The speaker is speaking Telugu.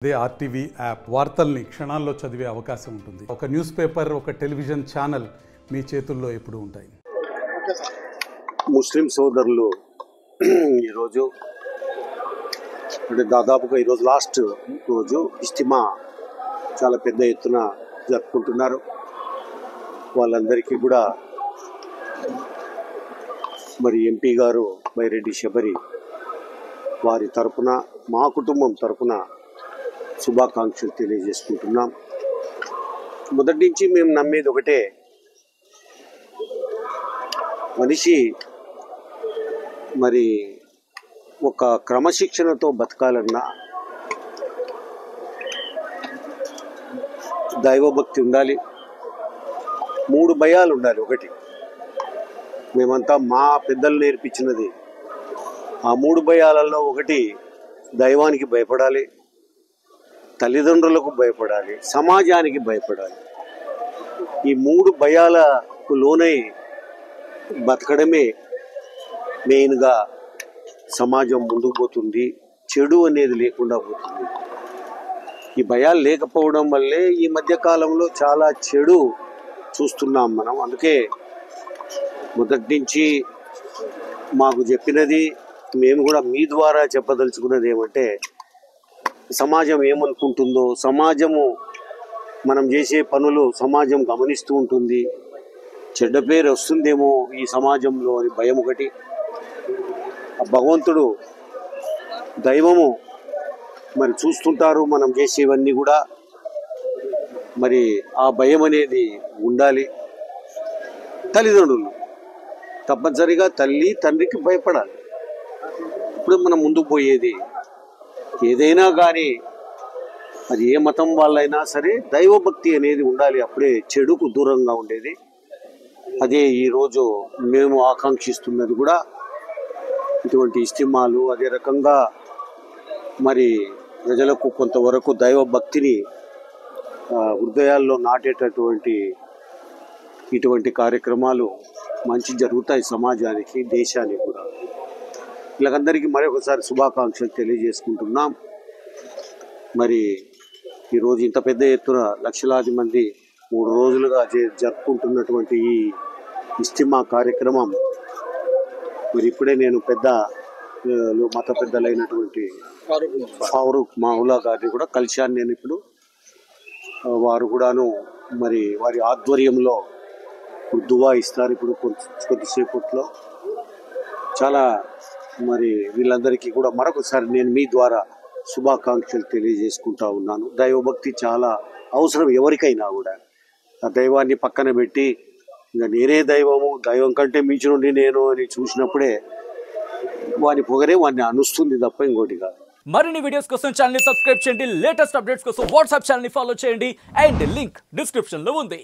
అదే ఆర్టీవీ యాప్ వార్తల్ని క్షణాల్లో చదివే అవకాశం ఉంటుంది. ఒక న్యూస్ పేపర్, ఒక టెలివిజన్ ఛానల్ మీ చేతుల్లో ఎప్పుడూ ఉంటాయి. ముస్లిం సోదరులు ఈరోజు అంటే దాదాపుగా ఈరోజు లాస్ట్ రోజు ఇజ్తిమా చాలా పెద్ద ఎత్తున జరుపుకుంటున్నారు. వాళ్ళందరికీ కూడా మరి ఎంపీ గారు బైరెడ్డి శబరి వారి తరపున, మా కుటుంబం తరపున శుభాకాంక్షలు తెలియజేసుకుంటున్నాం. మొదటి నుంచి మేము నమ్మేది ఒకటే, మనిషి మరి ఒక క్రమశిక్షణతో బతకాలన్నా దైవభక్తి ఉండాలి, 3 భయాలు ఉండాలి. ఒకటి మేమంతా మా పెద్దలు నేర్పించినది. ఆ 3 భయాలలో ఒకటి దైవానికి భయపడాలి, తల్లిదండ్రులకు భయపడాలి, సమాజానికి భయపడాలి. ఈ 3 భయాలకు లోనై బతకడమే మెయిన్గా సమాజం ముందుకు పోతుంది, చెడు అనేది లేకుండా పోతుంది. ఈ భయాలు లేకపోవడం వల్లే ఈ మధ్య కాలంలో చాలా చెడు చూస్తున్నాం మనం. అందుకే మొదటి నుంచి మాకు చెప్పినది, మేము కూడా మీ ద్వారా చెప్పదలుచుకున్నది ఏమంటే, సమాజం ఏమనుకుంటుందో, సమాజము మనం చేసే పనులు సమాజం గమనిస్తూ ఉంటుంది, చెడ్డ పేరు వస్తుందేమో ఈ సమాజంలో అని భయం ఒకటి. భగవంతుడు, దైవము మరి చూస్తుంటారు మనం చేసేవన్నీ కూడా. మరి ఆ భయం అనేది ఉండాలి. తల్లిదండ్రులు తప్పనిసరిగా తల్లి తండ్రికి భయపడాలి. ఇప్పుడు మనం ముందుకు పోయేది ఏదైనా కానీ, అది ఏ మతం వాళ్ళైనా సరే, దైవభక్తి అనేది ఉండాలి. అప్పుడే చెడుకు దూరంగా ఉండేది. అదే ఈరోజు మేము ఆకాంక్షిస్తున్నది కూడా. ఇటువంటి ఇజ్తిమాలు అదే రకంగా మరి ప్రజలకు కొంతవరకు దైవభక్తిని హృదయాల్లో నాటేటటువంటి ఇటువంటి కార్యక్రమాలు మంచి జరుగుతాయి సమాజానికి, దేశానికి కూడా. వీళ్ళకందరికీ మరొకసారి శుభాకాంక్షలు తెలియజేసుకుంటున్నాం. మరి ఈరోజు ఇంత పెద్ద ఎత్తున లక్షలాది మంది 3 రోజులుగా జరుపుకుంటున్నటువంటి ఈ ఇజ్తిమా కార్యక్రమం, మరి ఇప్పుడే నేను మత పెద్దలైనటువంటి ఫారూక్ మౌలా గారిని కూడా కలిశాను. నేను ఇప్పుడు వారు కూడాను మరి వారి ఆధ్వర్యంలో దువా ఇస్తారు ఇప్పుడు కొద్దిసేపట్లో. చాలా మరి వీళ్ళందరికీ కూడా మరొకసారి నేను మీ ద్వారా శుభాకాంక్షలు తెలియజేసుకుంటా ఉన్నాను. దైవభక్తి చాలా అవసరం ఎవరికైనా కూడా. ఆ దైవాన్ని పక్కన పెట్టి ఇంకా నేనే దైవము, దైవం కంటే మించి నుండి నేను అని చూసినప్పుడే వాని పొగరే వాడిని అనుస్తుంది తప్ప ఇంకోటి కాదు. మరిన్ని వీడియోస్ కోసం ఛానల్ ని సబ్స్క్రైబ్ చేయండి. లేటెస్ట్ అప్డేట్స్ కోసం వాట్సాప్ ఛానల్ ని ఫాలో చేయండి. అండ్ లింక్ డిస్క్రిప్షన్ లో ఉంది.